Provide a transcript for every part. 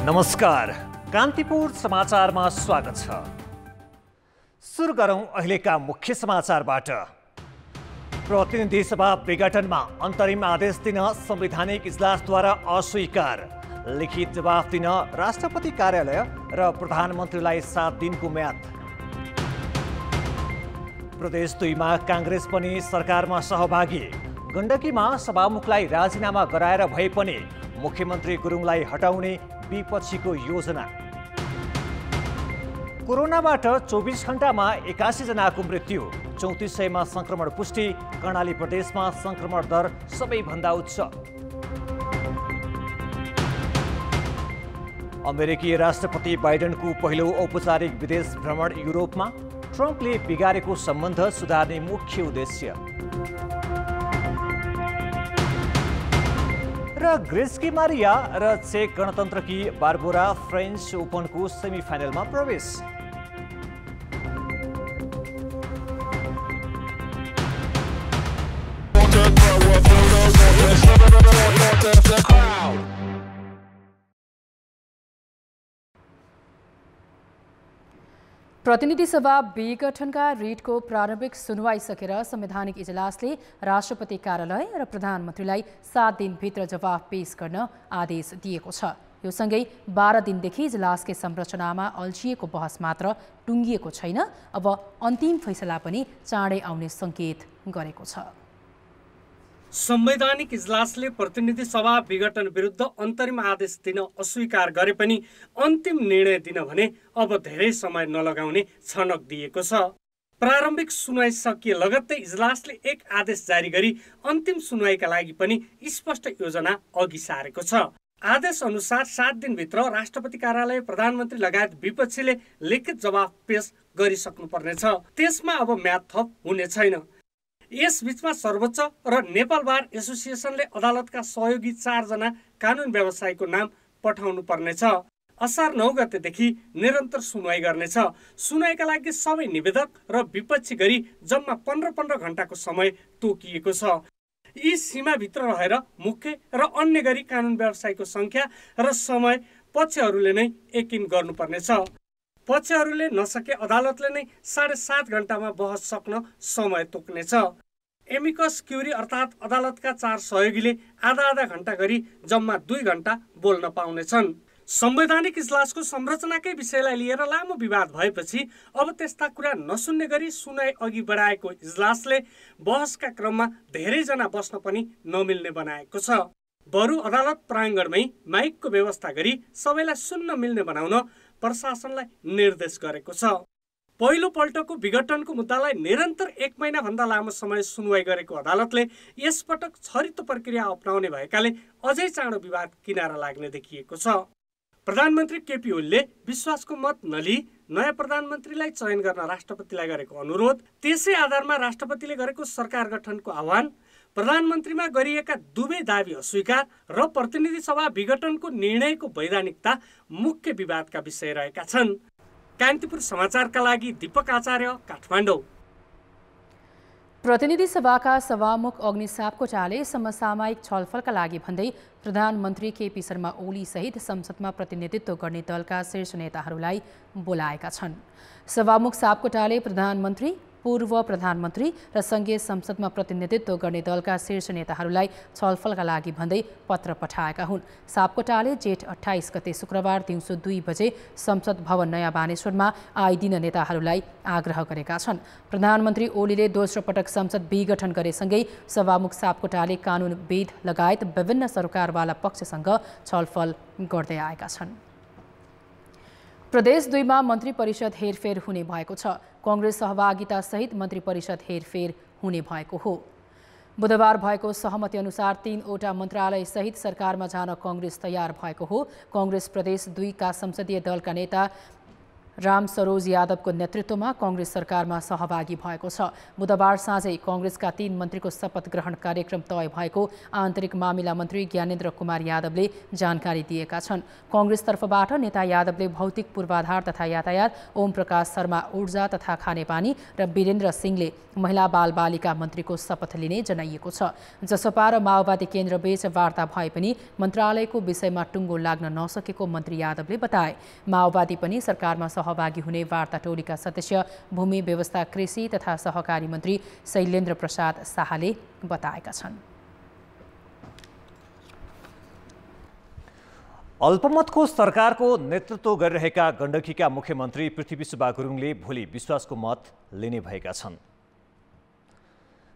नमस्कार, कान्तिपुर समाचारमा स्वागत छ। सुरु गरौं अहिलेका मुख्य समाचारबाट। प्रतिनिधि सभा विघटनमा अन्तरिम आदेश दिन संवैधानिक इजलासद्वारा अस्वीकार। लिखित जवाफ दिन राष्ट्रपति कार्यालय र प्रधानमन्त्रीलाई 7 दिनको म्याद। प्रदेश 2 मा कांग्रेस पनि सरकारमा सहभागी। गण्डकीमा सभामुखलाई राजीनामा गराएर भए पनि मुख्यमन्त्री गुरुङलाई हटाउने विपक्षीको योजना। कोरोनाबाट 24 घण्टामा 81 जनाको मृत्यु, 3400 मा संक्रमण पुष्टि। कर्णाली प्रदेशमा संक्रमण दर सबैभन्दा उच्च। अमेरिकी राष्ट्रपति बाइडेनको पहिलो औपचारिक विदेश भ्रमण युरोपमा। ट्रम्पले बिगारेको सम्बन्ध सुधार्ने मुख्य उद्देश्य। र ग्रेस्की मारिया र चेक गणतन्त्रकी बार्बोरा फ्रेन्च ओपनको सेमिफाइनलमा प्रवेश। प्रतिनिधि सभा विघटनका रिटको प्रारम्भिक सुनवाई सकेर संवैधानिक इजलासले राष्ट्रपति कार्यालय र प्रधानमन्त्रीलाई 7 दिनभित्र जवाफ पेश गर्न आदेश दिएको छ। यो सँगै 12 दिनदेखि इजलासकै संरचनामा अल्झिएको बहस मात्र टुङ्गिएको छैन, अब अन्तिम फैसला पनि चाँडै आउने संकेत गरेको छ। संवैधानिक इजलासले प्रतिनिधि सभा विघटन विरुद्ध अन्तरिम आदेश दिन अस्वीकार गरे पनि अन्तिम निर्णय दिन भने अब धेरै समय नलगाउने छनक दिएको छ। प्रारम्भिक सुनवाई सकिए लगत्तै इजलासले एक आदेश जारी गरी अन्तिम सुनवाईका लागि पनि स्पष्ट योजना अघि सारेको छ। आदेश अनुसार 7 दिनभित्र राष्ट्रपति कार्यालय, प्रधानमन्त्री लगायत विपक्षीले लिखित जवाफ पेश गरिसक्नुपर्नेछ। त्यसमा अब म्याद थप हुने छैन। यस बीचमा सर्वोच्च र नेपाल बार एसोसिएसनले अदालतका सहयोगी 4 जना कानुन व्यवसायीको नाम पठाउनु पर्नेछ। असार 9 गतेदेखि निरन्तर सुनवाई गर्नेछ। सुनवाईका लागि सबै निवेदक र विपक्षी गरी जम्मा 15-15 घण्टाको समय तोकिएको छ। यी सीमाभित्र रहेर मुख्य र अन्य गरी कानुन व्यवसायीको संख्या र समय पक्षहरूले नै यकिन गर्नुपर्नेछ। पक्षहरूले नसके अदालतले नै 7.5 घण्टामा बहस सक्न समय तोक्नेछ। एमिकस क्युरी अर्थात् अदालतका 4 सहयोगीले आधा घण्टा गरी जम्मा 2 घण्टा बोल्न पाउनेछन्। संवैधानिक इजलासको संरचनाकै विषयलाई लिएर लामो विवाद भएपछि अब त्यस्ता कुरा नसुन्ने गरी सुनवाई अघि बढाएको इजलासले बहसका क्रममा धेरैजना बस्न पनि नमिल्ने बनाएको छ। बरु अदालत प्राङ्गणमै माइकको व्यवस्था गरी सबैलाई सुन्न मिल्ने बनाउन प्रशासनलाई निर्देश गरेको छ। पहिलो पल्टको विघटनको मुद्दालाई निरन्तर 1 महिनाभन्दा लामो समय सुनवाई गरेको अदालतले यसपटक छरितो प्रक्रिया अपनाउने भएकाले अझै चाँडो विवाद किनारा लाग्ने देखिएको छ। प्रधानमन्त्री केपी ओलीले विश्वासको मत नलिई नयाँ प्रधानमन्त्रीलाई चयन गर्न राष्ट्रपतिलाई गरेको अनुरोध, त्यसै आधारमा राष्ट्रपतिले गरेको सरकार गठनको आह्वान, प्रधानमन्त्रीमा गरिएका दुवै दाबी अस्वीकार र प्रतिनिधि सभा विघटनको निर्णयको वैधानिकता मुख्य विवादका विषय रहेका छन्। कान्तिपुर समाचारका लागि दीपक आचार्य, काठमाडौँ। प्रतिनिधि सभाका सभामुख अग्नि सापकोटाले समसामयिक छलफलका लागि भन्दै प्रधानमन्त्री केपी शर्मा ओली सहित संसदमा प्रतिनिधित्व गर्ने दलका शीर्ष नेताहरूलाई बोलाएका छन्। सभामुख सापकोटाले प्रधानमन्त्री, पूर्व प्रधानमन्त्री र संघीय संसदमा प्रतिनिधित्व गर्ने दलका शीर्ष नेताहरूलाई छलफलका लागि भन्दै पत्र पठाएका हुन्। सापकोटाले जेठ 28 गते शुक्रबार दिउँसो 2 बजे संसद भवन नयाँ बानेश्वरमा आइदिन नेताहरूलाई आग्रह गरेका छन्। प्रधानमन्त्री ओलीले दोस्रो पटक संसद विघटन गरेसँगै सभामुख सापकोटाले कानुनविद लगायत विभिन्न सरकारवाला पक्षसँग छलफल गर्दै आएका छन्। प्रदेश 2 मा मन्त्री परिषद हेरफेर हुने भएको छ। कांग्रेस सहभागिता सहित मन्त्री परिषद हेरफेर हुने भएको हो। बुधबार भएको सहमति अनुसार 3 वटा मन्त्रालय सहित सरकारमा जान कांग्रेस तयार भएको हो। कांग्रेस प्रदेश 2 का संसदीय दलका नेता राम सरोज यादवको नेतृत्वमा कांग्रेस सरकारमा सहभागी भएको छ। बुधबार साँझै कांग्रेसका 3 मन्त्रीको शपथ ग्रहण कार्यक्रम तय भएको आन्तरिक मामिला मन्त्री ज्ञानेन्द्र कुमार यादवले जानकारी दिएका छन्। कांग्रेस तर्फबाट नेता यादवले भौतिक पूर्वाधार तथा यातायात, ओम प्रकाश शर्मा ऊर्जा तथा खानेपानी र वीरेन्द्र सिंहले महिला बालबालिका मन्त्रीको शपथ लिने जनाइएको छ। जसपा र माओवादी केन्द्रबीच वार्ता भए पनि मन्त्रालयको विषयमा टुङ्गो लाग्न नसकेको मन्त्री यादवले बताए। माओवादी पनि सरकारमा सहभागी हुने वार्ता टोलीका सदस्य भूमि व्यवस्था, कृषि तथा सहकारी मन्त्री शैलेन्द्र प्रसाद शाहले बताएका छन्। अल्पमतको सरकारको नेतृत्व गरिरहेका गण्डकीका मुख्यमन्त्री पृथ्वीसुब्बा गुरुङले भोलि विश्वासको मत लिने भएका छन्।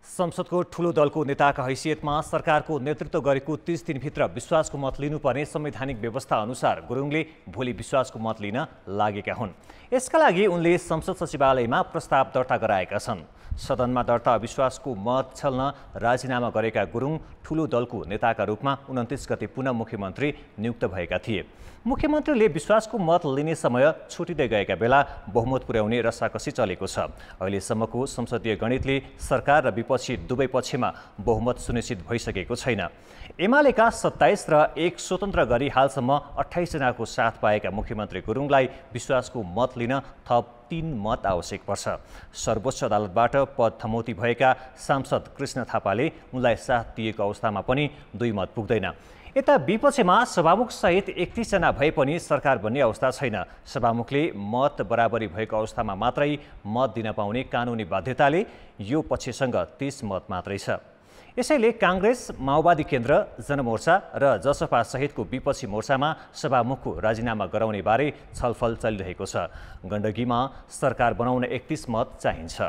संसदको ठूलो दलको नेताका हैसियतमा सरकारको नेतृत्व गरेको 30 दिनभित्र विश्वासको मत लिनुपर्ने संवैधानिक व्यवस्था अनुसार गुरुङले भोलि विश्वासको मत लिन लागेका हुन्। यसका लागि उनले संसद सचिवालयमा प्रस्ताव दर्ता गराएका छन्। सदनमा दर्ता अविश्वासको मत छल्न राजीनामा गरेका गुरुङ ठूलो दलको नेताका रूपमा 29 गते पुनः मुख्यमन्त्री नियुक्त भएका थिए। मुख्यमन्त्रीले विश्वासको मत लिने समय छुटिँदै गएका बेला बहुमत पुर्याउने रसाकसी चलेको छ। अहिलेसम्मको संसदीय गणितले सरकार र विपक्षी दुवै पक्षमा बहुमत सुनिश्चित भइसकेको छैन। एमालेका 27 र एक स्वतन्त्र गरी हालसम्म 28 जनाको साथ पाएका मुख्यमन्त्री गुरुङलाई विश्वासको मत लिन थप 3 मत आवश्यक पर्छ। सर्वोच्च अदालतबाट पद थमौती भएका सांसद कृष्ण थापाले उनलाई साथ दिएको अवस्थामा पनि 2 मत पुग्दैन। यता विपक्षमा सभामुख सहित 31 जना भए पनि सरकार बन्ने अवस्था छैन। सभामुखले मत बराबरी भएको अवस्थामा मात्रै मत दिन पाउने कानुनी बाध्यताले यो पक्षसँग 30 मत मात्रै छ। यसैले कांग्रेस, माओवादी केन्द्र, जनमोर्चा र जसपा सहितको विपक्षी मोर्चामा सभामुखको राजीनामा गराउने बारे छलफल चलिरहेको छ। गण्डकीमा सरकार बनाउन 31 मत चाहिन्छ।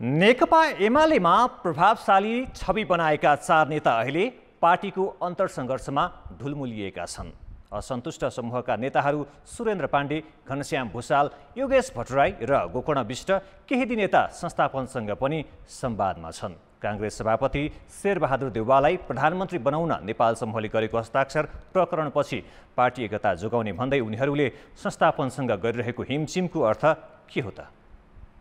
नेकपा एमालेमा प्रभावशाली छवि बनाएका 4 नेता अहिले पार्टीको अन्तर्सङ्घर्षमा ढुलमुलिएका छन्। असन्तुष्ट समूहका नेताहरू सुरेन्द्र पाण्डे, घनश्याम भुसाल, योगेश भट्टराई र गोकर्ण विष्ट केही दिन यता संस्थापनसँग पनि संवादमा छन्। कांग्रेस सभापति शेरबहादुर देउवालाई प्रधानमन्त्री बनाउन नेपाल समूहले गरेको हस्ताक्षर प्रकरणपछि पार्टी एकता जोगाउने भन्दै उनीहरूले संस्थापनसँग गरिरहेको हिमचिमको अर्थ के हो त?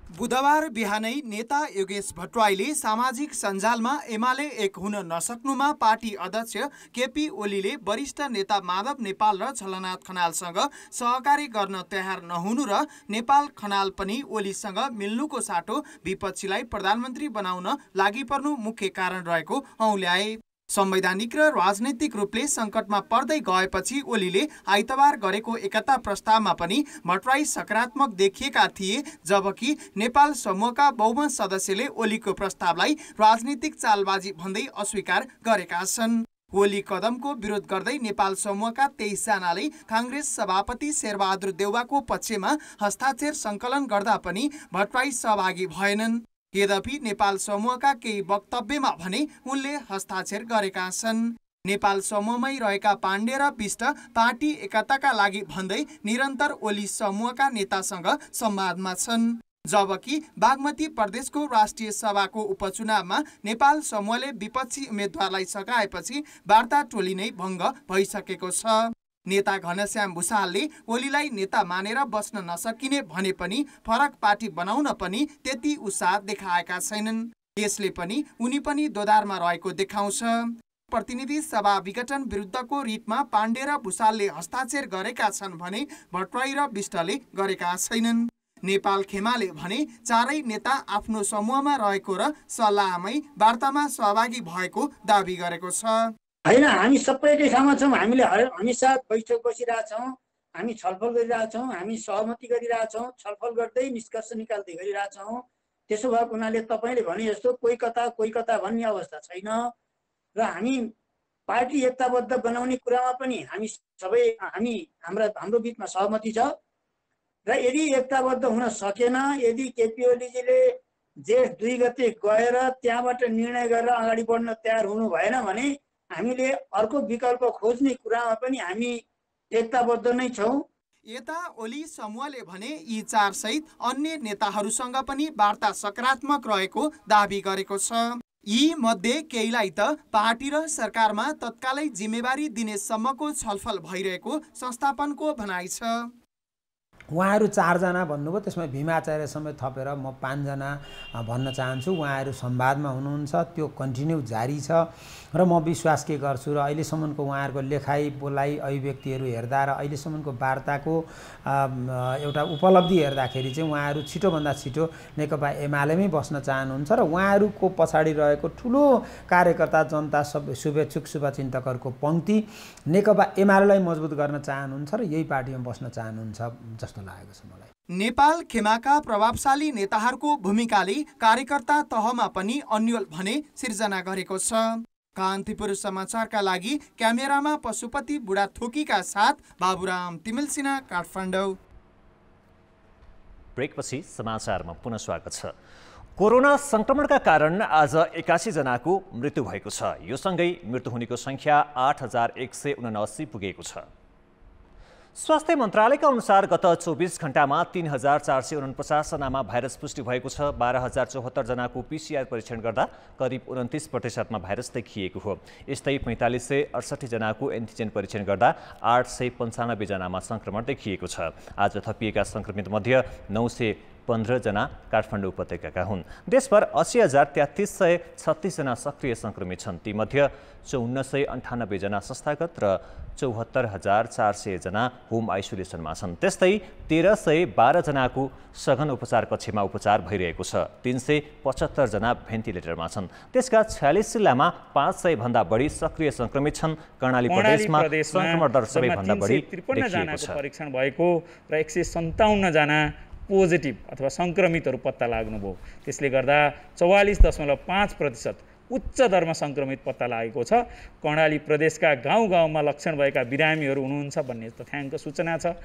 बुधबार बिहानै नेता योगेश भट्टराईले सामाजिक सञ्जालमा एमाले एक हुन नसक्नुमा पार्टी अध्यक्ष केपी ओलीले वरिष्ठ नेता माधव नेपाल र झलनाथ खनालसँग सहकारी गर्न तयार नहुनु र नेपाल खनाल पनि ओलीसँग मिल्नुको साटो विपक्षीलाई प्रधानमन्त्री बनाउन लागिपर्नु मुख्य कारण रहेको औल्याए। संवैधानिक र राजनैतिक रूपले सङ्कटमा पर्दै गएपछि ओलीले आइतबार गरेको एकता प्रस्तावमा पनि भट्टराई सकारात्मक देखिएका थिए, जबकि नेपाल समूहका बहुमत सदस्यले ओलीको प्रस्तावलाई राजनीतिक चालबाजी भन्दै अस्वीकार गरेका छन्। ओली कदमको विरोध गर्दै नेपाल समूहका 23 जनाले कांग्रेस सभापति शेरबहादुर देउवाको पक्षमा हस्ताक्षर सङ्कलन गर्दा पनि भट्टराई सहभागी भएनन्। यद्यपि नेपाल समूहका केही वक्तव्यमा भने उनले हस्ताक्षर गरेका छन्। नेपाल समूहमै रहेका पाण्डे र विष्ट पार्टी एकताका लागि भन्दै निरन्तर ओली समूहका नेतासँग संवादमा छन्। जबकि बागमती प्रदेशको राष्ट्रिय सभाको उपचुनावमा नेपाल समूहले विपक्षी उम्मेद्वारलाई सघाएपछि वार्ता टोली नै भङ्ग भइसकेको छ। नेता घनश्याम भुसालले ओलीलाई नेता मानेर बस्न नसकिने भने पनि फरक पार्टी बनाउन पनि त्यति उत्साह देखाएका छैनन्। यसले पनि उनी पनि दोधारमा रहेको देखाउँछ। प्रतिनिधि सभा विघटन विरुद्धको रिटमा पाण्डे र भुसालले हस्ताक्षर गरेका छन् भने भट्टराई र विष्टले गरेका छैनन्। नेपाल खेमाले भने चारै नेता आफ्नो समूहमा रहेको र सल्लाहमै वार्तामा सहभागी भएको दावी गरेको छ। हैन, हामी सबै एकै ठाउँमा छौँ। हामीले हमेसा बैठक बसिरहेछौँ, हामी छलफल गरिरहेछौँ, हामी सहमति गरिरहेछौँ, छलफल गर्दै निष्कर्ष निकाल्दै गरिरहेछौँ। त्यसो भएको हुनाले तपाईँले भने जस्तो कोही कता भन्ने अवस्था छैन र हामी पार्टी एकताबद्ध बनाउने कुरामा पनि हाम्रो बिचमा सहमति छ र यदि एकताबद्ध हुन सकेन, यदि केपी ओलीजीले जेठ 2 गते गएर त्यहाँबाट निर्णय गरेर अगाडि बढ्न तयार हुनु भएन भने हामीले अर्को विकल्प खोज्ने कुरामा पनि हामी एकताबद्ध नै छौँ। यता ओली समूहले भने यी 4 सहित अन्य नेताहरूसँग पनि वार्ता सकारात्मक रहेको दावी गरेको छ। यी मध्ये केहीलाई त पार्टी र सरकारमा तत्कालै जिम्मेवारी दिने सम्मको छलफल भइरहेको संस्थापनको भनाइ छ। उहाँहरू 4 जना भन्नुभयो, त्यसमा भीमाचार्य समेत थपेर म 5 जना भन्न चाहन्छु। उहाँहरू संवादमा हुनुहुन्छ, त्यो कन्टिन्यू जारी छ र म विश्वास के गर्छु र अहिलेसम्मको उहाँहरूको लेखाइ बोलाइ अभिव्यक्तिहरू हेर्दा र अहिलेसम्मको वार्ताको एउटा उपलब्धि हेर्दाखेरि चाहिँ उहाँहरू छिटोभन्दा छिटो नेकपा एमालेमै बस्न चाहनुहुन्छ र उहाँहरूको पछाडि रहेको ठुलो कार्यकर्ता जनता शुभेच्छुक शुभचिन्तकहरूको पङ्क्ति नेकपा एमालेलाई मजबुत गर्न चाहनुहुन्छ र यही पार्टीमा बस्न चाहनुहुन्छ जस्तो लागेको छ मलाई। नेपाल खेमाका प्रभावशाली नेताहरूको भूमिकाले कार्यकर्ता तहमा पनि अन्यल भने सिर्जना गरेको छ। कान्तिपुर समाचारका लागि क्यामेरामा पशुपति बुढाथोकीका साथ बाबुराम तिमिल सिन्हा, काठमाडौँ। ब्रेकपछि समाचारमा पुनः स्वागत छ। कोरोना संक्रमणका कारण आज 81 जनाको मृत्यु भएको छ। यो सँगै मृत्यु हुनेको संख्या 8179 पुगेको छ। स्वास्थ्य मन्त्रालयका अनुसार गत 24 घण्टामा 3449 जनामा भाइरस पुष्टि भएको छ। 12074 जनाको PCR परीक्षण गर्दा करिब 29% भाइरस देखिएको हो। यस्तै 4568 जनाको एन्टिजेन परीक्षण गर्दा 895 जनामा संक्रमण देखिएको छ। आज थपिएका संक्रमित मध्ये 915 जना काठमाडौँ उपत्यकाका हुन्। देशभर 80,3336 जना सक्रिय संक्रमित छन्। तीमध्ये 5498 जना संस्थागत र 74,400 जना होम आइसोलेसनमा छन्। त्यस्तै 1312 जनाको सघन उपचार कक्षमा उपचार भइरहेको छ। 375 जना भेन्टिलेटरमा छन्। त्यसका 46 जिल्लामा 500 भन्दा बढी सक्रिय संक्रमित छन्। कर्णाली प्रदेशमा संक्रमण दर सबैभन्दा बढी देखिएको छ। परीक्षण भएको र 157 जना पोजिटिभ अथवा संक्रमितहरू पत्ता लाग्नुभयो। त्यसले गर्दा 44.5% उच्च दरमा संक्रमित पत्ता लागेको छ। कर्णाली प्रदेशका गाउँ-गाउँमा लक्षण भएका बिरामीहरू हुनुहुन्छ भन्ने तथ्याङ्क सूचना छ।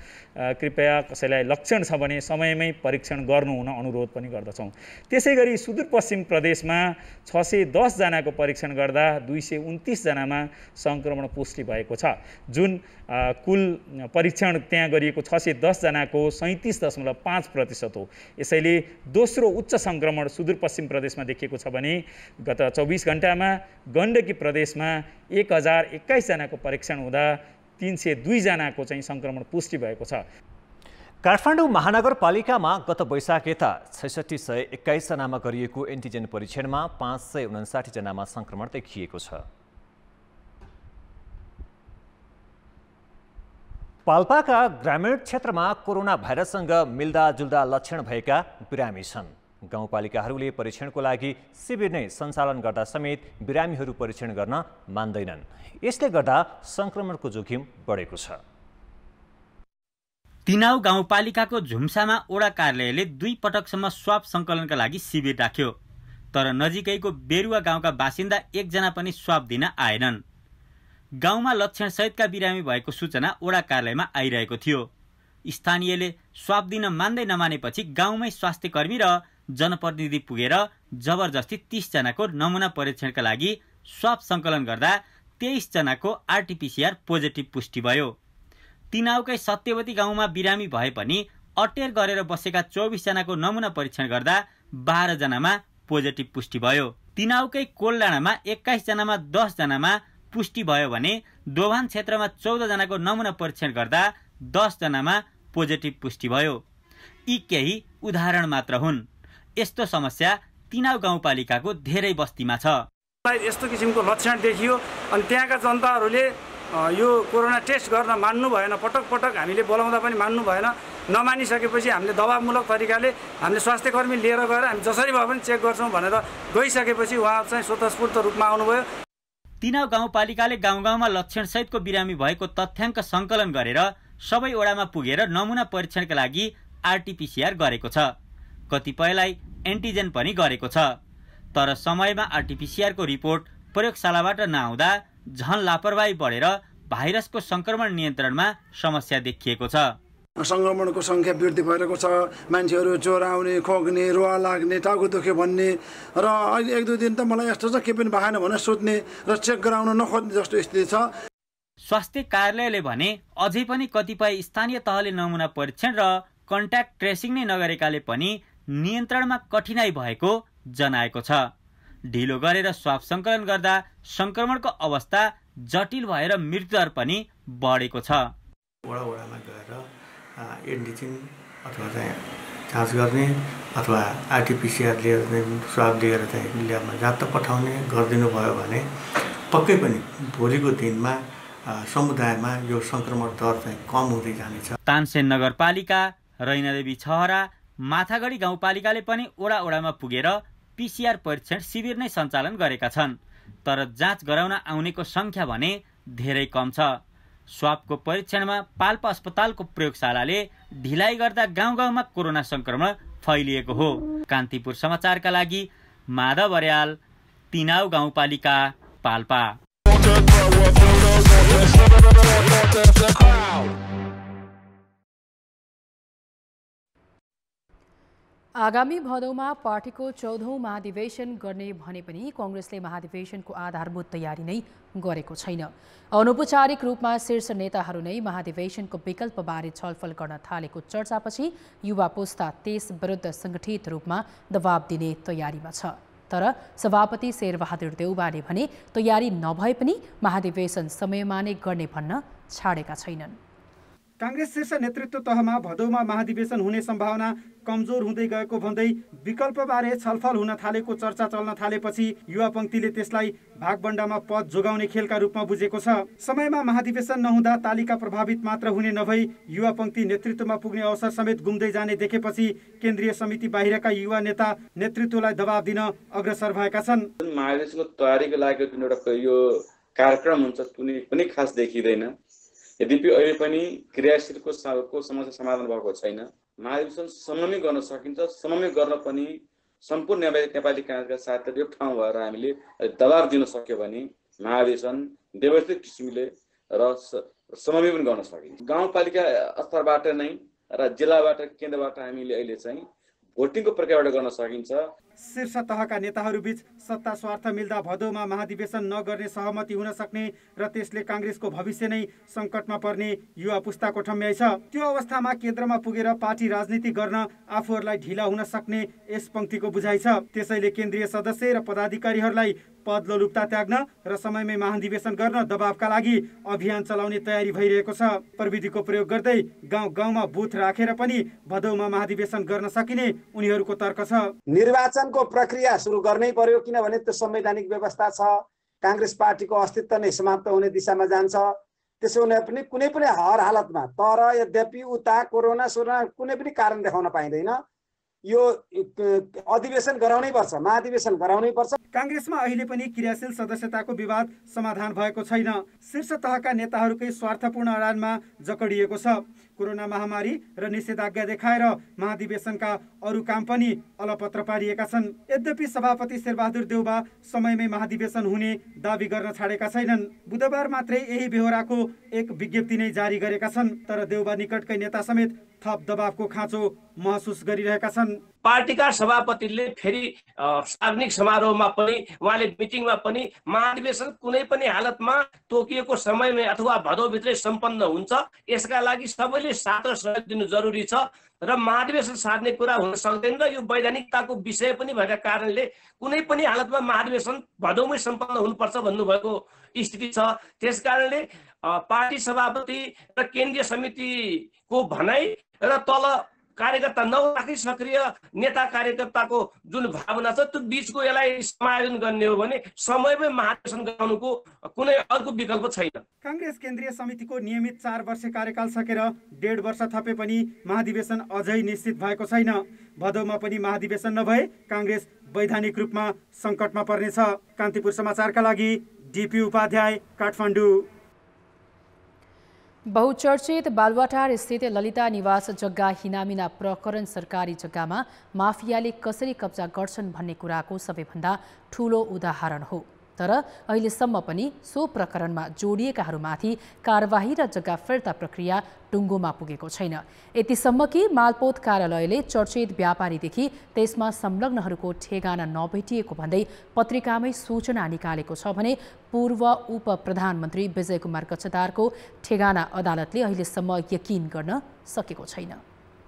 कृपया कसैलाई लक्षण छ भने समयमै परीक्षण गर्नु हुन अनुरोध पनि गर्दछौँ। त्यसैगरी सुदूरपश्चिम प्रदेशमा 610 जनाको परीक्षण गर्दा 229 जनामा संक्रमण पुष्टि भएको छ। जुन कुल परीक्षण त्यहाँ गरिएको 610 जनाको 37.5% हो। यसैले दोस्रो उच्च संक्रमण सुदूरपश्चिम प्रदेशमा देखिएको छ भने गत 24 घण्टामा गण्डकी प्रदेशमा 1021 जनाको परीक्षण हुँदा 302 जनाको चाहिँ संक्रमण पुष्टि भएको छ। काठमाडौँ महानगरपालिकामा गत वैशाख यता 6621 जनामा गरिएको एन्टिजेन परीक्षणमा 559 जनामा संक्रमण देखिएको छ। पाल्पाका ग्रामीण क्षेत्रमा कोरोना भाइरससँग मिल्दाजुल्दा लक्षण भएका बिरामी छन्। गाउँपालिकाहरूले परीक्षणको लागि शिविर नै सञ्चालन गर्दा समेत बिरामीहरू परीक्षण गर्न मान्दैनन्। यसले गर्दा संक्रमणको जोखिम बढेको छ। तिनाउ गाउँपालिकाको झुम्सामा ओडा कार्यालयले 2 पटकसम्म स्वाब सङ्कलनका लागि शिविर राख्यो। तर नजिकैको बेरुवा गाउँका बासिन्दा 1 जना पनि स्वाब दिन आएनन्। गाउँमा लक्षण सहितका बिरामी भएको सूचना ओडा कार्यालयमा आइरहेको थियो। स्थानीयले स्वाब दिन मान्दै नमानेपछि गाउँमै स्वास्थ्य कर्मी र जनप्रतिनिधि पुगेर जबरजस्ती 30 जनाको नमुना परीक्षणका लागि स्वाब सङ्कलन गर्दा 23 जनाको आरटीपीसीआर पोजिटिभ पुष्टि भयो। तिनाउकै सत्यवती गाउँमा बिरामी भए पनि अटेर गरेर बसेका 24 जनाको नमुना परीक्षण गर्दा 12 जनामा पोजिटिभ पुष्टि भयो। तिनाउकै कोलडाँडामा 21 जनामा 10 जनामा पुष्टि भयो भने दोभान क्षेत्रमा 14 जनाको नमुना परीक्षण गर्दा 10 जनामा पोजिटिभ पुष्टि भयो। यी केही उदाहरण मात्र हुन्। यस्तो समस्या तिनाउ गाउँपालिकाको धेरै बस्तीमा छ। यस्तो किसिमको लक्षण देखियो अनि त्यहाँका जनताहरूले यो कोरोना टेस्ट गर्न मान्नु भएन। पटक पटक हामीले बोलाउँदा पनि मान्नु भएन। नमानिसकेपछि हामीले दबावमूलक तरिकाले हामीले स्वास्थ्य कर्मी लिएर गएर हामी जसरी भए पनि चेक गर्छौँ भनेर गइसकेपछि उहाँ चाहिँ स्वतस्फूर्त रूपमा आउनुभयो। तिनाउ गाउँपालिकाले गाउँगाउँमा लक्षण सहितको बिरामी भएको तथ्याङ्क सङ्कलन गरेर सबै ओडामा पुगेर नमुना परीक्षणका लागि आरटीपीसीआर गरेको छ। कतिपयलाई एन्टिजेन पनि गरेको छ। तर समयमा आरटीपीसीआरको रिपोर्ट प्रयोगशालाबाट नआउँदा झन लापरवाही बढेर भाइरसको संक्रमण नियन्त्रणमा समस्या देखिएको छ। संक्रमणको संख्या वृद्धि भइरहेको छ। मान्छेहरू ज्वरो आउने, खोक्ने, रुवा लाग्ने, टाउको दुख्यो भन्ने र अहिले 1-2 दिन त मलाई यस्तो छ के पनि भएन भनेर सोध्ने र चेक गराउन नखोज्ने जस्तो स्थिति छ। स्वास्थ्य कार्यालयले भने अझै पनि कतिपय स्थानीय तहले नमुना परीक्षण र कन्ट्याक्ट ट्रेसिङ नै नगरेकाले पनि नियन्त्रणमा कठिनाई भएको जनाएको छ। ढिलो गरेर स्वाब सङ्कलन गर्दा सङ्क्रमणको अवस्था जटिल भएर मृत्युदर पनि बढेको छ। वडामा गएर एन्टिजेन अथवा चाहिँ जाँच गर्ने अथवा आरटीपीसीआर लिएर स्वाब लिएर चाहिँ ल्याबमा जाँच पठाउने गरिदिनु भयो भने पक्कै पनि भोलिको दिनमा समुदायमा यो सङ्क्रमण दर चाहिँ कम हुँदै जानेछ। तानसेन नगरपालिका, रैनादेवी छहरा, माथागढी गाउँपालिकाले पनि ओडामा पुगेर पीसीआर परीक्षण शिविर नै सञ्चालन गरेका छन्। तर जाँच गराउन आउनेको सङ्ख्या भने धेरै कम छ। स्वाबको परीक्षणमा पाल्पा अस्पतालको प्रयोगशालाले ढिलाइ गर्दा गाउँ गाउँमा कोरोना सङ्क्रमण फैलिएको हो। कान्तिपुर समाचारका लागि माधव अर्याल, तिनाउ गाउँपालिका, पाल्पा। आगामी भदौमा पार्टीको 14औं महाधिवेशन गर्ने भने पनि कांग्रेसले महाधिवेशनको आधारभूत तयारी नै गरेको छैन। अनौपचारिक रूपमा शीर्ष नेताहरू नै महाधिवेशनको विकल्पबारे छलफल गर्न थालेको चर्चापछि युवा पुस्ता त्यस विरुद्ध सङ्गठित रूपमा दबाब दिने तयारीमा छ। तर सभापति शेरबहादुर देउवाले भने तयारी नभए पनि महाधिवेशन समयमा नै गर्ने भन्न छाडेका छैनन्। कांग्रेस शीर्ष नेतृत्व तहमा भदौमा महाधिवेशन हुने सम्भावना कमजोर हुँदै गएको भन्दै विकल्पबारे छलफल हुन थालेको चर्चा चल्न थालेपछि युवा पंक्तिले त्यसलाई भागबण्डामा पद जोगाउने खेलका रूपमा बुझेको छ। समयमा महाधिवेशन नहुँदा तालिका प्रभावित मात्र हुने नभई युवा पंक्ति नेतृत्वमा पुग्ने अवसर समेत गुम्दै जाने देखेपछि केन्द्रीय समिति बाहिरका युवा नेता नेतृत्वलाई दबाब दिन अग्रसर भएका छन्। महाधिवेशनको तयारीको लागि जुन एउटा यो कार्यक्रम हुन्छ कुनै पनि खास देखिँदैन। यद्यपि अहिले पनि क्रियाशीलको समस्या समाधान भएको छैन। महाधिवेशन समन्वय गर्न सकिन्छ। समन्वय गर्न पनि सम्पूर्ण नेपाली काङ्ग्रेसका साथीहरू एक ठाउँ भएर हामीले दबाब दिन सक्यो भने महाधिवेशन व्यवस्थित किसिमले र समन्वय पनि गर्न सकिन्छ। गाउँपालिका स्तरबाट नै र जिल्लाबाट केन्द्रबाट हामीले अहिले चाहिँ भोटिङको प्रक्रियाबाट गर्न सकिन्छ। शीर्ष तहका नेताहरूबीच सत्ता स्वार्थ मिल्दा भदौमा महाधिवेशन नगर्ने सहमति हुन सक्ने र त्यसले कांग्रेसको भविष्य नै सङ्कटमा पर्ने युवा पुस्ताको ठम्याइ छ। त्यो अवस्थामा केन्द्रमा पुगेर पार्टी राजनीति गर्न आफूहरूलाई ढिला हुन सक्ने यस पंक्तिको बुझाइ छ। त्यसैले केन्द्रीय सदस्य र पदाधिकारीहरूलाई पद लोलुपता त्याग्न र समयमै महाधिवेशन गर्न दबावका लागि अभियान चलाउने तयारी भइरहेको छ। प्रविधिको प्रयोग गर्दै गाउँ गाउँमा बुथ राखेर पनि भदौमा महाधिवेशन गर्न सकिने उनीहरूको तर्क छ। निर्वाचनको प्रक्रिया सुरु गर्नै पर्यो, किनभने त्यो संवैधानिक व्यवस्था छ। कांग्रेस पार्टीको अस्तित्व नै समाप्त हुने दिशामा जान्छ। त्यसो हुने पनि कुनै पनि हर हालतमा, तर यद्यपि उता कोरोना कुनै पनि कारण देखाउन पाइँदैन। यो अधिवेशन गराउनै पर्छ, महाधिवेशन गराउनै पर्छ। कांग्रेसमा अहिले पनि क्रियाशील सदस्यताको विवाद समाधान भएको छैन। शीर्ष तहका नेताहरूकै स्वार्थपूर्ण अडानमा जकडिएको छ। कोरोना महामारी र निषेधाज्ञा देखाएर महाधिवेशनका अरू काम पनि अलपत्र पारिएका छन्। यद्यपि सभापति शेरबहादुर देउवा समयमै महाधिवेशन हुने दावी गर्न छाडेका छैनन्। बुधबार मात्रै यही बेहोराको एक विज्ञप्ति नै जारी गरेका छन्। तर देउवा निकटकै नेता समेत थप दबावको खाँचो महसुस गरिरहेका छन्। पार्टीका सभापतिले फेरि सार्वजनिक समारोहमा पनि उहाँले मिटिङमा पनि महाधिवेशन कुनै पनि हालतमा तोकिएको समयमै अथवा भदौभित्रै सम्पन्न हुन्छ, यसका लागि सबैले साथ र सहयोग दिनु जरुरी छ र महाधिवेशन सार्ने कुरा हुन सक्दैन र यो वैधानिकताको विषय पनि भएका कारणले कुनै पनि हालतमा महाधिवेशन भदौमै सम्पन्न हुनुपर्छ भन्नुभएको स्थिति छ। त्यसकारणले पार्टी सभापति र केन्द्रीय समितिको भनाइ र तल कार्यकर्ता नराखी सक्रिय नेता कार्यकर्ताको जुन भावना छ त्यो बीचको यसलाई समायोजन गर्ने हो भने समयमै महाधिवेशन गराउनुको कुनै अर्को विकल्प छैन। कांग्रेस केन्द्रीय समितिको नियमित 4 वर्ष कार्यकाल सकेर 1.5 वर्ष थपे पनि महाधिवेशन अझै निश्चित भएको छैन। भदौमा पनि महाधिवेशन नभए कांग्रेस वैधानिक रूपमा सङ्कटमा पर्नेछ। कान्तिपुर समाचारका लागि डीपी उपाध्याय, काठमाडौँ। बहुचर्चित बालुवाटार स्थित ललिता निवास जग्गा हिनामिना प्रकरण सरकारी जग्गामा माफियाले कसरी कब्जा गर्छन् भन्ने कुराको सबैभन्दा ठूलो उदाहरण हो। तर अहिलेसम्म पनि सो प्रकरणमा जोडिएकाहरूमाथि कारबाही र जग्गा फिर्ता प्रक्रिया टुङ्गोमा पुगेको छैन। यतिसम्म कि मालपोत कार्यालयले चर्चित व्यापारीदेखि त्यसमा संलग्नहरूको ठेगाना नभेटिएको भन्दै पत्रिकामै सूचना निकालेको छ भने पूर्व उप प्रधानमन्त्री विजय कुमार गच्छतारको ठेगाना अदालतले अहिलेसम्म यकिन गर्न सकेको छैन।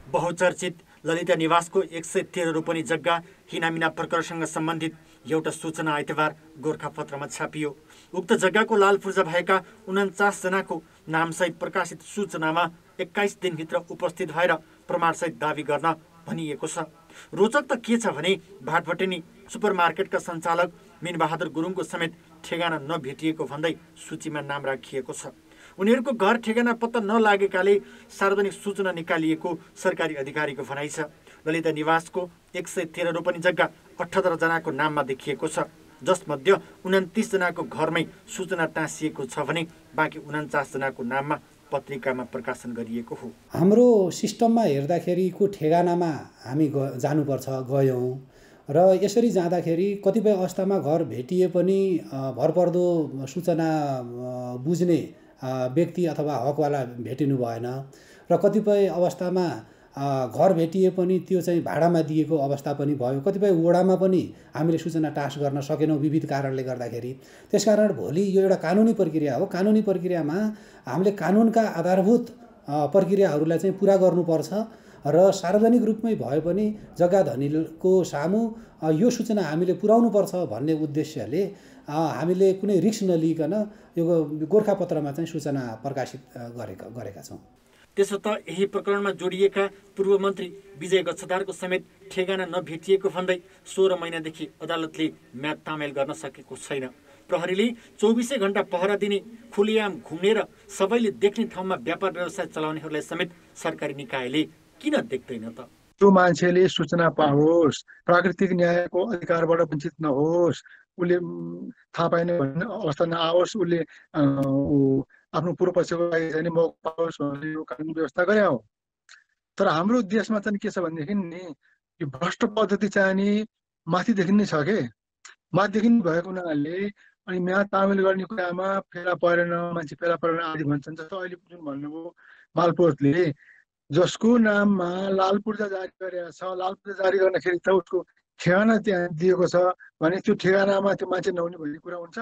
बहुचर्चित ललिता निवासको 113 रोपनी जग्गा हिनामिना प्रकरणसँग सम्बन्धित एउटा सूचना आइतबार गोरखापत्रमा छापियो। उक्त जग्गाको लाल पूर्जा भएका 49 जनाको नामसहित प्रकाशित सूचनामा 21 दिनभित्र उपस्थित भएर प्रमाणसहित दावी गर्न भनिएको छ। रोचक त के छ भने भाटभटेनी सुपरमार्केटका सञ्चालक मिनबहादुर गुरुङको समेत ठेगाना नभेटिएको भन्दै सूचीमा नाम राखिएको छ। उनीहरूको घर ठेगाना पत्ता नलागेकाले सार्वजनिक सूचना निकालिएको सरकारी अधिकारीको भनाइ छ। ललिता निवासको 113 रोपनी जग्गा 78 जनाको नाममा देखिएको छ, जसमध्ये 29 जनाको घरमै सूचना टाँसिएको छ भने बाँकी 49 जनाको नाममा पत्रिकामा प्रकाशन गरिएको हो। हाम्रो सिस्टममा हेर्दाखेरिको ठेगानामा हामी जानुपर्छ, गयौँ र यसरी जाँदाखेरि कतिपय अवस्थामा घर भेटिए पनि भरपर्दो सूचना बुझ्ने व्यक्ति अथवा हकवाला भेटिनु भएन र कतिपय अवस्थामा घर भेटिए पनि त्यो चाहिँ भाडामा दिएको अवस्था पनि भयो। कतिपय वडामा पनि हामीले सूचना टाँस गर्न सकेनौँ विविध कारणले गर्दाखेरि। त्यसकारण भोलि यो एउटा कानुनी प्रक्रिया हो। कानुनी प्रक्रियामा हामीले कानुनका आधारभूत प्रक्रियाहरूलाई चाहिँ पुरा गर्नुपर्छ र सार्वजनिक रूपमै भए पनि जग्गा धनीको सामु यो सूचना हामीले पुर्याउनुपर्छ भन्ने उद्देश्यले हामीले कुनै रिस्क नलिकन यो गोरखापत्रमा चाहिँ सूचना प्रकाशित गरेका छौँ। त्यसो त यही प्रकरणमा जोडिएका पूर्व मन्त्री विजय गच्छदारको समेत ठेगाना नभेटिएको भन्दै 16 महिनादेखि अदालतले म्याद तामेल गर्न सकेको छैन। प्रहरीले 24 घण्टा पहरा दिने, खुलेआम घुम्ने र सबैले देख्ने ठाउँमा व्यापार व्यवसाय चलाउनेहरूलाई समेत सरकारी निकायले किन देख्दैन त? जो मान्छेले सूचना पाओस्, प्राकृतिक न्यायको अधिकारबाट वञ्चित नहोस्, उसले थाहा पाएन भन्ने अवस्था नआओस्, उसले आफ्नो पूर्व पक्षको लागि चाहिँ मौका पाओस् भन्ने यो कानुन व्यवस्था गरे हो। तर हाम्रो देशमा चाहिँ के छ भनेदेखि नि यो भ्रष्ट पद्धति चाहिँ नि माथिदेखि नै छ के, माथिदेखि भएको हुनाले अनि म्याद तामेल गर्ने कुरामा फेला परेन, मान्छे फेला परेन आदि भन्छन्। जस्तो अहिले जुन भन्नुभयो मालपोतले जसको नाममा लाल पूर्जा जारी गरेको छ, लाल पूर्जा जारी गर्दाखेरि त उसको ठेगाना त्यहाँ दिएको छ भने त्यो ठेगानामा त्यो मान्छे नहुने भन्ने कुरा हुन्छ।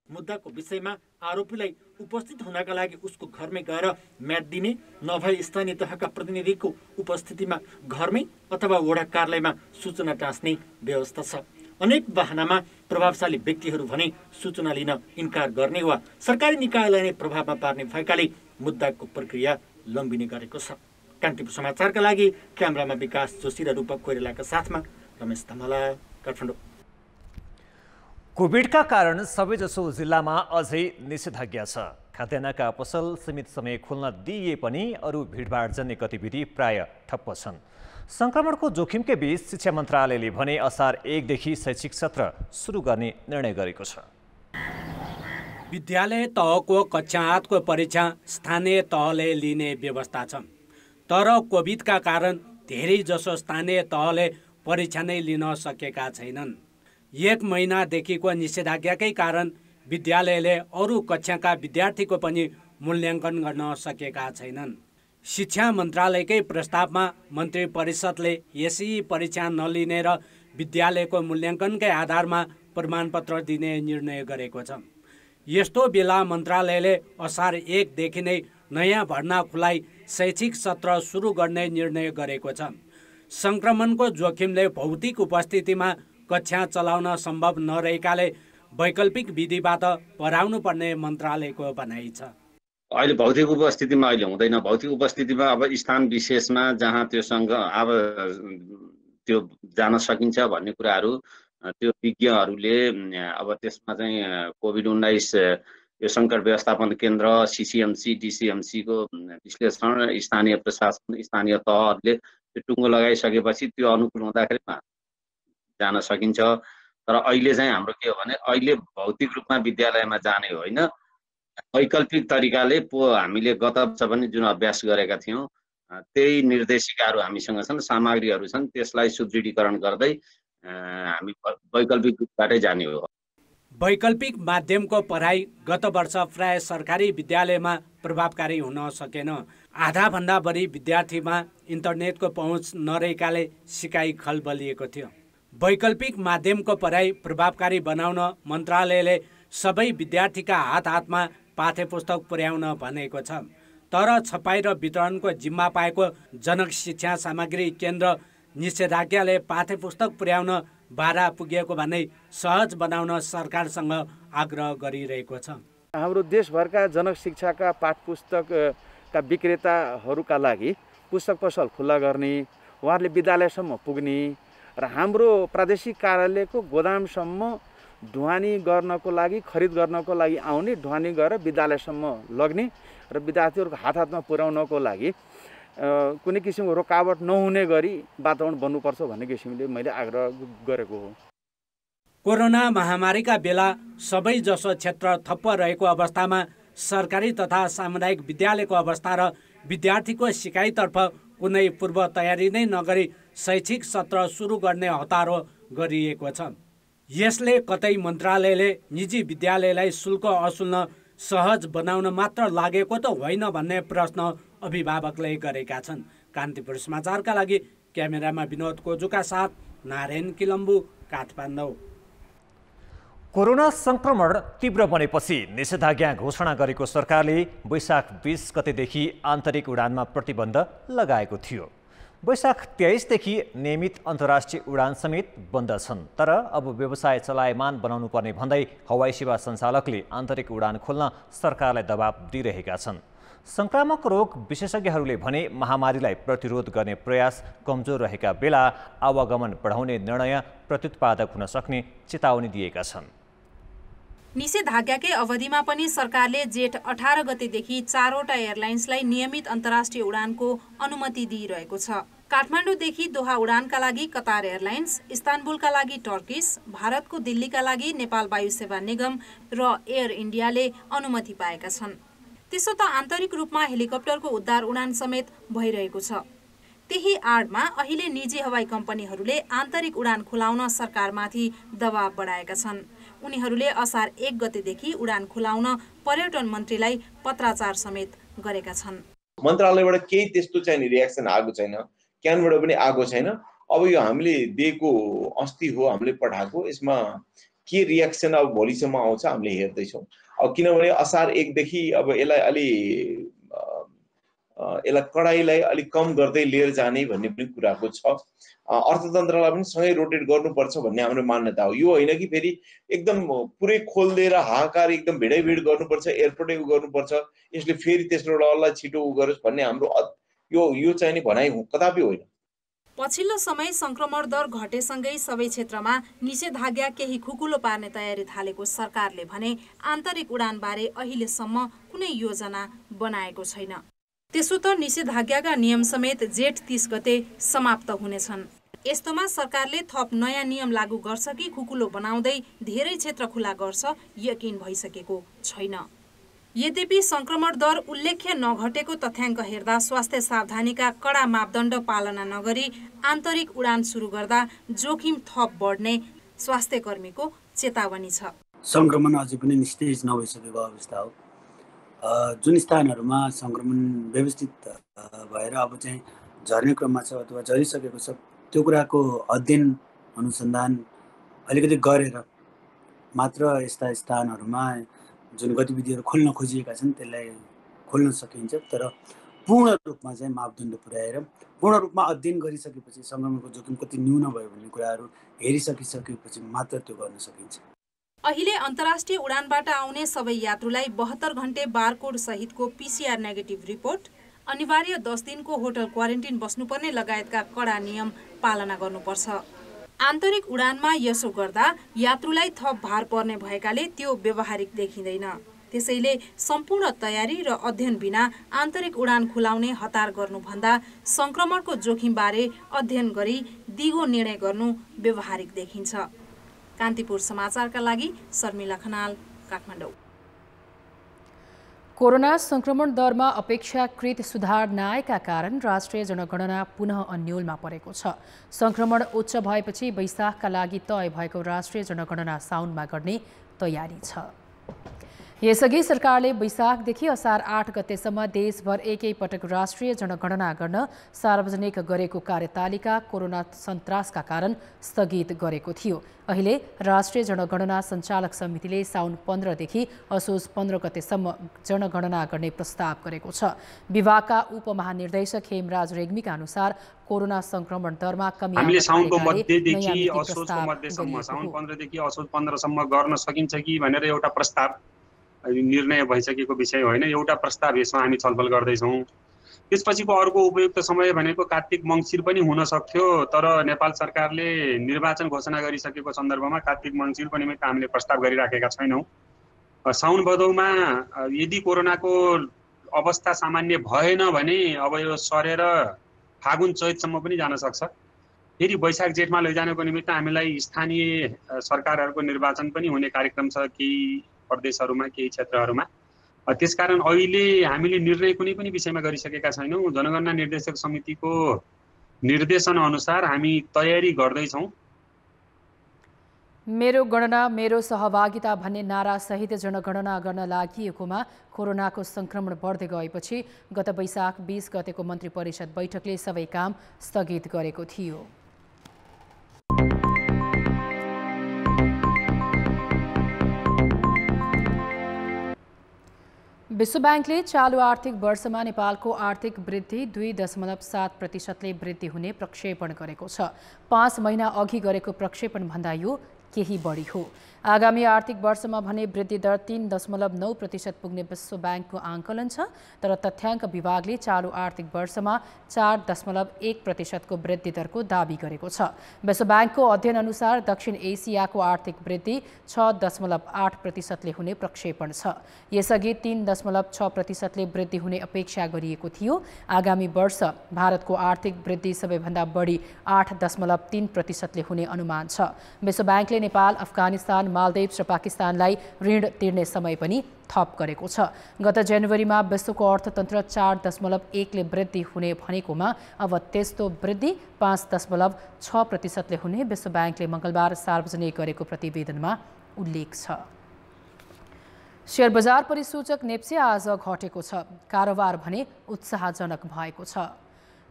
मुद्दाको विषयमा आरोपीलाई उपस्थित हुनका लागि उसको घरमै गएर म्याद दिने, नभए स्थानीय तहका प्रतिनिधिको उपस्थितिमा घरमै अथवा वडा कार्यालयमा सूचना टाँस्ने व्यवस्था छ। अनेक बहानामा प्रभावशाली व्यक्तिहरू भने सूचना लिन इन्कार गर्ने वा सरकारी निकायलाई नै प्रभावमा पार्ने भएकाले मुद्दाको प्रक्रिया लम्बिने गरेको छ। कान्तिपुर समाचारका लागि क्यामेरामा विकास जोशी र रूपक कोइरालाका साथमा रमेश धमला, काठमाडौँ। कोभिडका कारण सबैजसो जिल्लामा अझै निषेधाज्ञा छ। खाद्यान्नका पसल सीमित समय खोल्न दिइए पनि अरू भिडभाडजन्य गतिविधि प्राय ठप्प छन्। संक्रमणको जोखिमकै बीच शिक्षा मन्त्रालयले भने असार 1 देखि शैक्षिक सत्र सुरु गर्ने निर्णय गरेको छ। विद्यालय तहको कक्षा 8 को परीक्षा स्थानीय तहले लिने व्यवस्था छ। तर कोभिडका कारण धेरै जसो स्थानीय तहले परीक्षा नै लिन सकेका छैनन्। 1 महिनादेखिको निषेधाज्ञाकै कारण विद्यालयले अरू कक्षाका विद्यार्थीको पनि मूल्याङ्कन गर्न सकेका छैनन्। शिक्षा मन्त्रालयकै प्रस्तावमा मन्त्री परिषदले यसै परीक्षा नलिने र विद्यालयको मूल्याङ्कनकै आधारमा प्रमाणपत्र दिने निर्णय गरेको छ। यस्तो बेला मन्त्रालयले असार 1 देखि नै नयाँ भर्ना खुलाई शैक्षिक सत्र सुरु गर्ने निर्णय गरेको छ। संक्रमणको जोखिमले भौतिक उपस्थितिमा कक्षा चलाउन सम्भव नरहेकाले वैकल्पिक विधिबाट पढाउनु पर्ने मन्त्रालयको भनाइ छ। अहिले भौतिक उपस्थितिमा अहिले हुँदैन। भौतिक उपस्थितिमा अब स्थान विशेषमा जहाँ त्योसँग अब त्यो जान सकिन्छ भन्ने कुराहरू त्यो विज्ञहरूले अब त्यसमा चाहिँ कोभिड-19 यो सङ्कट व्यवस्थापन केन्द्र, सिसिएमसी, डिसिएमसीको विश्लेषण, स्थानीय प्रशासन, स्थानीय तहहरूले त्यो टुङ्गो लगाइसकेपछि त्यो अनुकूल हुँदाखेरि जान सकिन्छ। तर अहिले चाहिँ हाम्रो के हो भने अहिले भौतिक रूपमा विद्यालयमा जाने होइन, वैकल्पिक तरिकाले हामीले गत वर्ष पनि जुन अभ्यास गरेका थियौँ त्यही निर्देशिकाहरू हामीसँग छन्, सामग्रीहरू छन्, त्यसलाई सुदृढीकरण गर्दै हामी वैकल्पिक रूपबाटै जाने हो। वैकल्पिक माध्यमको पढाइ गत वर्ष प्राय सरकारी विद्यालयमा प्रभावकारी हुन सकेन। आधाभन्दा बढी विद्यार्थीमा इन्टरनेटको पहुँच नरहेकाले सिकाइ खलबलिएको थियो। वैकल्पिक माध्यमको पढाइ प्रभावकारी बनाउन मन्त्रालयले सबै विद्यार्थीका हातमा पाठ्यपुस्तक पुर्याउन भनेको छ। तर छपाई र वितरणको जिम्मा पाएको जनक शिक्षा सामग्री केन्द्र निषेधाज्ञाले पाठ्यपुस्तक पुर्याउन 12 पुगेको भन्दै सहज बनाउन सरकारसँग आग्रह गरिरहेको छ। हाम्रो देशभरका जनक शिक्षाका पाठपुस्तकका विक्रेताहरूका लागि पुस्तक पसल खुल्ला गर्ने, उहाँहरूले विद्यालयसम्म पुग्ने र हाम्रो प्रादेशिक कार्यालयको गोदामसम्म ढुवानी गर्नको लागि, खरिद गर्नको लागि आउने, ढुवानी गरेर विद्यालयसम्म लग्ने र विद्यार्थीहरूको हातमा पुर्याउनको लागि कुनै किसिमको रोकावट नहुने गरी वातावरण बन्नुपर्छ भन्ने किसिमले मैले आग्रह गरेको हो। कोरोना महामारीका बेला सबै जसो क्षेत्र ठप्प रहेको अवस्थामा सरकारी तथा सामुदायिक विद्यालयको अवस्था र विद्यार्थीको सिकाइतर्फ कुनै पूर्व तयारी नै नगरी शैक्षिक सत्र सुरु गर्ने हतारो गरिएको छ। यसले कतै मन्त्रालयले निजी विद्यालयलाई शुल्क असुल्न सहज बनाउन मात्र लागेको त होइन भन्ने प्रश्न अभिभावकले गरेका छन्। कान्तिपुर समाचारका लागि क्यामेरामा विनोद कोजुका साथ नारायण किलम्बु, काठमाडौँ। कोरोना संक्रमण तीव्र बनेपछि निषेधाज्ञा घोषणा गरेको सरकारले वैशाख 20 गतेदेखि आन्तरिक उडानमा प्रतिबन्ध लगाएको थियो। वैशाख 23 देखि नियमित अन्तर्राष्ट्रिय उडान समेत बन्द छन्। तर अब व्यवसाय चलायमान बनाउनु पर्ने भन्दै हवाई सेवा सञ्चालकले आन्तरिक उडान खोल्न सरकारलाई दबाब दिइरहेका छन्। संक्रामक रोग विशेषज्ञहरूले भने महामारीलाई प्रतिरोध गर्ने प्रयास कमजोर रहेका बेला आवागमन बढाउने निर्णय प्रत्युत्पादक हुन सक्ने चेतावनी दिएका छन्। निषेधाज्ञाकै अवधिमा पनि सरकारले जेठ 18 गतेदेखि 4वटा एयरलाइन्सलाई नियमित अन्तर्राष्ट्रिय उडानको अनुमति दिइरहेको छ। काठमाडौँदेखि दोहा उडानका लागि कतार एयरलाइन्स, इस्तानबुलका लागि टर्किस, भारतको दिल्लीका लागि नेपाल वायु सेवा निगम र एयर इन्डियाले अनुमति पाएका छन्। त्यसो त आन्तरिक रूपमा हेलिकप्टरको उद्धार उडान समेत भइरहेको छ। त्यही आडमा अहिले निजी हवाई कम्पनीहरूले आन्तरिक उडान खुलाउन सरकारमाथि दबाब बढाएका छन्। उनीहरूले असार 1 गतेदेखि उडान खुलाउन पर्यटन मन्त्रीलाई पत्राचार समेत गरेका छन्। मन्त्रालयबाट केही त्यस्तो चाहिँ रियाक्सन आएको छैन, क्यानबाट पनि आएको छैन। अब यो हामीले दिएको अस्ति हो हामीले पठाएको, यसमा के रियाक्सन अब भोलिसम्म आउँछ हामीले हेर्दैछौँ। अब किनभने असार 1 देखि अब यसलाई कडाइलाई अलिक कम गर्दै लिएर जाने भन्ने पनि कुराको छ। अर्थतन्त्रलाई पनि सँगै रोटेट गर्नुपर्छ भन्ने हाम्रो मान्यता हो। यो होइन कि फेरि एकदम पुरै खोलिदिएर हाहाकार एकदम भिडैभिड गर्नुपर्छ, एयरपोर्टै गर्नुपर्छ, यसले फेरि तेस्रो लहरलाई छिटो गरोस् भन्ने हाम्रो यो चाहिँ नि भनाइ कदापि होइन। पछिल्लो समय संक्रमण दर घटेसँगै सबै क्षेत्रमा निषेधाज्ञा केही खुकुलो पार्ने तयारी थालेको सरकारले भने आन्तरिक उडानबारे अहिलेसम्म कुनै योजना बनाएको छैन। त्यसो त निषेधाज्ञाका नियम समेत जेठ 30 गते समाप्त हुनेछन्। यस्तोमा सरकारले थप नयाँ नियम लागू गर्छ कि खुकुलो बनाउँदै धेरै क्षेत्र खुला गर्छ यकिन भइसकेको छैन। यद्यपि संक्रमण दर उल्लेख्य नघटेको तथ्याङ्क हेर्दा स्वास्थ्य सावधानीका कडा मापदण्ड पालना नगरी आन्तरिक उडान सुरु गर्दा जोखिम थप बढ्ने स्वास्थ्य कर्मीको चेतावनी छ। संक्रमण अझै पनि निस्तेज नभइसकेको अवस्था हो। जुन स्थानहरूमा संक्रमण व्यवस्थित भएर अब चाहिँ झर्ने क्रममा छ अथवा झरिसकेको छ, त्यो कुराको अध्ययन अनुसन्धान अलिकति गरेर मात्र यस्ता स्थानहरूमा जुन गतिविधिहरू खोल्न खोजिएका छन् त्यसलाई खोल्न सकिन्छ। तर पूर्ण रूपमा चाहिँ मापदण्ड पुर्याएर पूर्ण रूपमा अध्ययन गरिसकेपछि संक्रमणको जोखिम कति न्यून भयो भन्ने कुराहरू हेरिसकिसकेपछि मात्र त्यो गर्न सकिन्छ। अहिले अन्तर्राष्ट्रिय उडानबाट आउने सबै यात्रुलाई 72 घण्टे बारकोड सहितको PCR नेगेटिभ रिपोर्ट, अनिवार्य 10 दिनको होटल क्वारेन्टिन बस्नुपर्ने लगायतका कडा नियम पालना गर्नुपर्छ। आन्तरिक उडानमा यसो गर्दा यात्रुलाई थप भार पर्ने भएकाले त्यो व्यवहारिक देखिँदैन। त्यसैले सम्पूर्ण तयारी र अध्ययन बिना आन्तरिक उडान खुलाउने हतार गर्नुभन्दा संक्रमणको जोखिमबारे अध्ययन गरी दिगो निर्णय गर्नु व्यवहारिक देखिन्छ। कान्तिपुर समाचारका लागि शर्मिला खनाल, काठमाडौँ। कोरोना संक्रमण दरमा अपेक्षाकृत सुधार नआएका कारण राष्ट्रिय जनगणना पुनः अन्योलमा परेको छ। संक्रमण उच्च भएपछि वैशाखका लागि तय भएको राष्ट्रिय जनगणना साउनमा गर्ने तयारी छ। यसअघि सरकारले वैशाखदेखि असार 8 गतेसम्म देशभर एकै पटक राष्ट्रिय जनगणना गर्न सार्वजनिक गरेको कार्यतालिका कोरोना सन्तासका कारण स्थगित गरेको थियो। अहिले राष्ट्रिय जनगणना सञ्चालक समितिले साउन 15 देखि असोज 15 गतेसम्म जनगणना गर्ने प्रस्ताव गरेको छ। विभागका उपमहानिर्देशक हेमराज रेग्मीका अनुसार कोरोना संक्रमण दरमा कमी हामीले साउनको मध्यदेखि असोजको मध्यसम्म साउन 15 देखि असोज 15 सम्म गर्न सकिन्छ कि भनेर एउटा प्रस्ताव निर्णय भइसकेको विषय होइन, एउटा प्रस्ताव यसमा हामी छलफल गर्दैछौँ। त्यसपछिको अर्को उपयुक्त समय भनेको कार्तिक मङ्सिर पनि हुन सक्थ्यो, तर नेपाल सरकारले निर्वाचन घोषणा गरिसकेको सन्दर्भमा कार्तिक मङ्सिरको निमित्त हामीले प्रस्ताव गरिराखेका छैनौँ। साउन भदौमा यदि कोरोनाको अवस्था सामान्य भएन भने अब यो सरेर फागुन चैतसम्म पनि जान सक्छ। फेरि वैशाख जेठमा लैजानको निमित्त हामीलाई स्थानीय सरकारहरूको निर्वाचन पनि हुने कार्यक्रम छ केही प्रदेशहरूमा, केही क्षेत्रहरूमा। त्यसकारण अहिले हामीले निर्णय कुनै पनि विषयमा गरिसकेका छैनौँ। जनगणना निर्देशक समितिको निर्देशन अनुसार हामी तयारी गर्दैछौँ। मेरो गणना मेरो सहभागिता भन्ने नारासहित जनगणना गर्न लागिएकोमा कोरोनाको संक्रमण बढ्दै गएपछि गत वैशाख 20 गतेको मन्त्री परिषद बैठकले सबै काम स्थगित गरेको थियो। विश्व ब्याङ्कले चालु आर्थिक वर्षमा नेपालको आर्थिक वृद्धि 2.7% वृद्धि हुने प्रक्षेपण गरेको छ। 5 महिना अघि गरेको प्रक्षेपण भन्दा यो केही बढी हो। आगामी आर्थिक वर्षमा भने वृद्धि दर 3.9% पुग्ने विश्व ब्याङ्कको आंकलन छ, तर तथ्याङ्क विभागले चालु आर्थिक वर्षमा 4.1% को वृद्धि दरको दाबी गरेको छ। विश्व ब्याङ्कको अध्ययन अनुसार दक्षिण एसियाको आर्थिक वृद्धि 6.8% ले हुने प्रक्षेपण छ। यसअघि 3.6% ले वृद्धि हुने अपेक्षा गरिएको थियो। आगामी वर्ष भारतको आर्थिक वृद्धि सबैभन्दा बढी 8.3% ले हुने अनुमान छ। विश्व ब्याङ्कले नेपाल, अफगानिस्तान, मालदिव्स र पाकिस्तानलाई ऋण तिर्ने समय पनि थप गरेको छ। गत जनवरीमा विश्वको अर्थतन्त्र 4.1 ले वृद्धि हुने भनेकोमा अब त्यस्तो वृद्धि 5.6% ले हुने विश्व ब्याङ्कले मङ्गलबार सार्वजनिक गरेको प्रतिवेदनमा उल्लेख छ। शेयर बजार परिसूचक नेप्से आज घटेको छ। कारोबार भने उत्साहजनक भएको छ।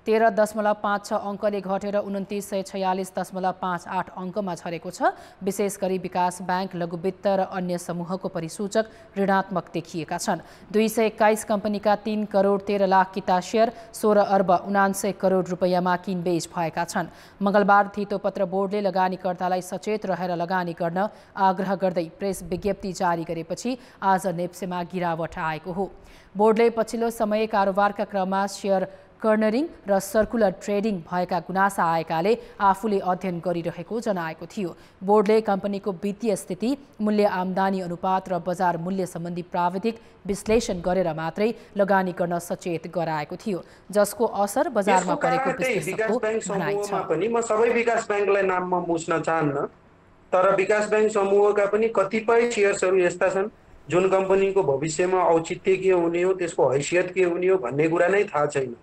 13.56 अङ्कले घटेर 2946.58 अङ्कमा झरेको छ। विशेष गरी विकास ब्याङ्क, लघुवित्त र अन्य समूहको परिसूचक ऋणात्मक देखिएका छन्। 221 कम्पनीका 3 करोड 13 लाख किता शेयर 16 अर्ब 79 करोड रुपैयाँमा किनबेच भएका छन्। मङ्गलबार धितोपत्र बोर्डले लगानीकर्तालाई सचेत रहेर लगानी गर्न आग्रह गर्दै प्रेस विज्ञप्ति जारी गरेपछि आज नेप्सेमा गिरावट आएको हो। बोर्डले पछिल्लो समय कारोबारका क्रममा शेयर कर्नरिङ र सर्कुलर ट्रेडिङ भएका गुनासा आएकाले आफूले अध्ययन गरिरहेको जनाएको थियो। बोर्डले कम्पनीको वित्तीय स्थिति, मूल्य आम्दानी अनुपात र बजार मूल्य सम्बन्धी प्राविधिक विश्लेषण गरेर मात्रै लगानी गर्न सचेत गराएको थियो, जसको असर बजारमा परेको विश्लेषकको भनाइ छ। म सबै विकास ब्याङ्कलाई नाममा मुछ्न चाहन्न, तर विकास ब्याङ्क समूहका पनि कतिपय शेयर्सहरू यस्ता छन् जुन कम्पनीको भविष्यमा औचित्य के हुने हो, त्यसको हैसियत के हुने हो भन्ने कुरा नै थाहा छैन।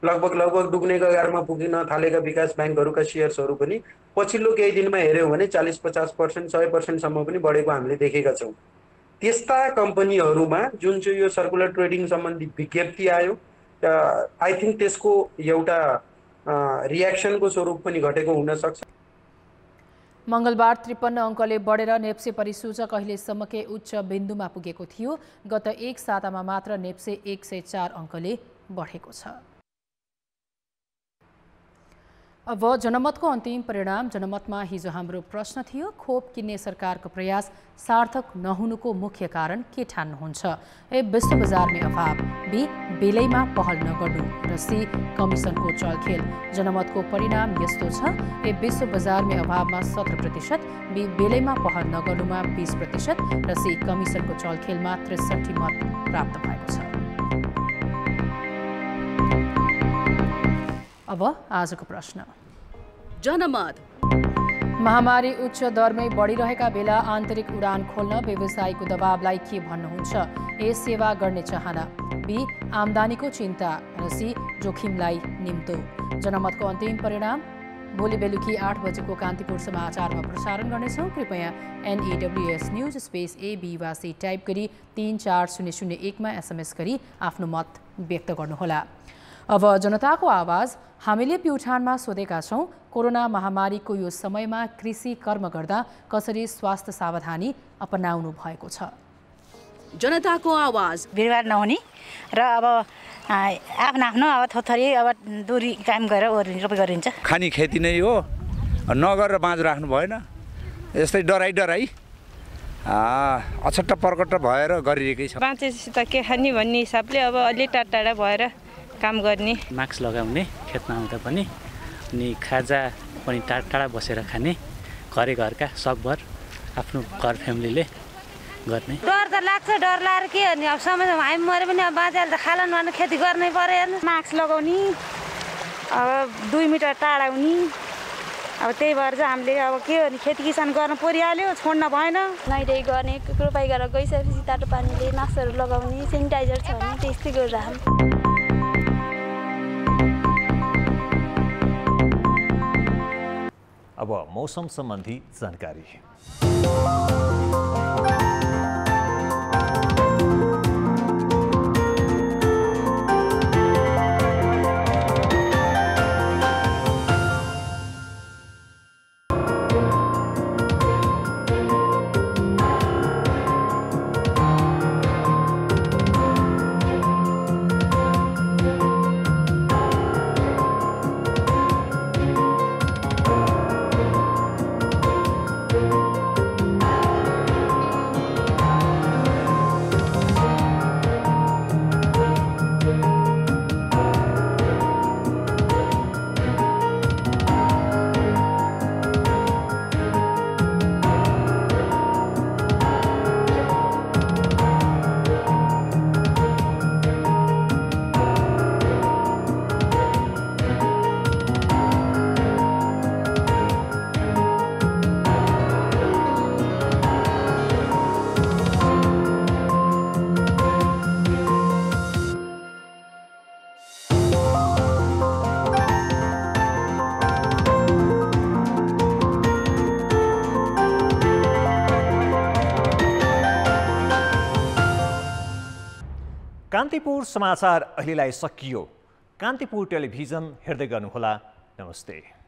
लगभग डुब्ने कगारमा पुगिन थालेका विकास ब्याङ्कहरूका सेयर्सहरू पनि पछिल्लो केही दिनमा हेऱ्यौँ भने 40-50%, 100% सम्म पनि बढेको हामीले देखेका छौँ। त्यस्ता कम्पनीहरूमा जुन चाहिँ यो सर्कुलर ट्रेडिङ सम्बन्धी विज्ञप्ति आयो, आई थिङ्क त्यसको एउटा रियाक्सनको स्वरूप पनि घटेको हुन सक्छ। मङ्गलबार 53 अङ्कले बढेर नेप्से परिसूचक अहिलेसम्मकै उच्च बिन्दुमा पुगेको थियो। गत एक सातामा मात्र नेप्से 104 अङ्कले बढेको छ। अब जनमतको अन्तिम परिणाम। जनमतमा हिजो हाम्रो प्रश्न थियो, खोप किन्ने सरकारको प्रयास सार्थक नहुनुको मुख्य कारण के ठान्नुहुन्छ? ए, विश्व बजारमै अभाव, बी, बेलैमा पहल नगर्नु र सी, कमिसनको चलखेल। जनमतको परिणाम यस्तो छ, ए, विश्व बजारमै अभावमा 17%, बी, बेलैमा पहल नगर्नुमा 20% र सी, कमिसनको चलखेलमा 63 मत प्राप्त भएको छ। अब आजको प्रश्न। जनमत। महामारी उच्च दरमै बढिरहेका बेला आन्तरिक उडान खोल्न व्यवसायीको दबावलाई के भन्नुहुन्छ? ए, सेवा गर्ने चाहना, बी, आम्दानीको चिन्ता र सी, जोखिमलाई निम्तो। जनमतको अन्तिम परिणाम भोलि बेलुकी 8 बजेको कान्तिपुर समाचारमा प्रसारण गर्नेछौँ। कृपया NAWS न्युज स्पेस ABवासी टाइप गरी 34001मा SMS गरी आफ्नो मत व्यक्त गर्नुहोला। अब जनताको आवाज। हामीले प्युठानमा सोधेका छौँ, कोरोना महामारीको यो समयमा कृषि कर्म गर्दा कसरी स्वास्थ्य सावधानी अपनाउनु भएको छ। जनताको आवाज। भिडभाड नहुने र अब आफ्नो अब थोथरी अब दूरी कायम गरेर रोपाइ गरिन्छ। खानी खेती नै हो, नगरेर बाँझो राख्नु भएन। यस्तै डराई अछट्ट पर्कट भएर गरिरहेकै छ। बाँचेसित के खाने भन्ने हिसाबले अब अलि टाढा भएर काम गर्ने। मास्क लगाउने खेतमा आउँदा पनि, अनि खाजा पनि टाढा बसेर खाने, घरका सकभर आफ्नो घर फ्यामिलीले गर्ने। डर त लाग्छ, डर लाएर के गर्ने, अब समयमा हामी मऱ्यो भने अब बाँचेर त खालन भएर खेती गर्नै पर्यो। मास्क लगाउने, अब 2 मिटर टाढा हुने, अब त्यही भएर चाहिँ हामीले अब के गर्ने, खेती किसान गर्न परिहाल्यो, छोड्न भएन। नुहाइधुवाइ गर्ने, रोपाइ गरेर गइसकेपछि तातो पानीले मास्कहरू लगाउने, सेनिटाइजर छ भने त्यस्तै गरिरहन्छ। अब मौसम सम्बन्धी जानकारी। कान्तिपुर समाचार अहिलेलाई सकियो। कान्तिपुर टेलिभिजन हेर्दै गर्नुहोला। नमस्ते।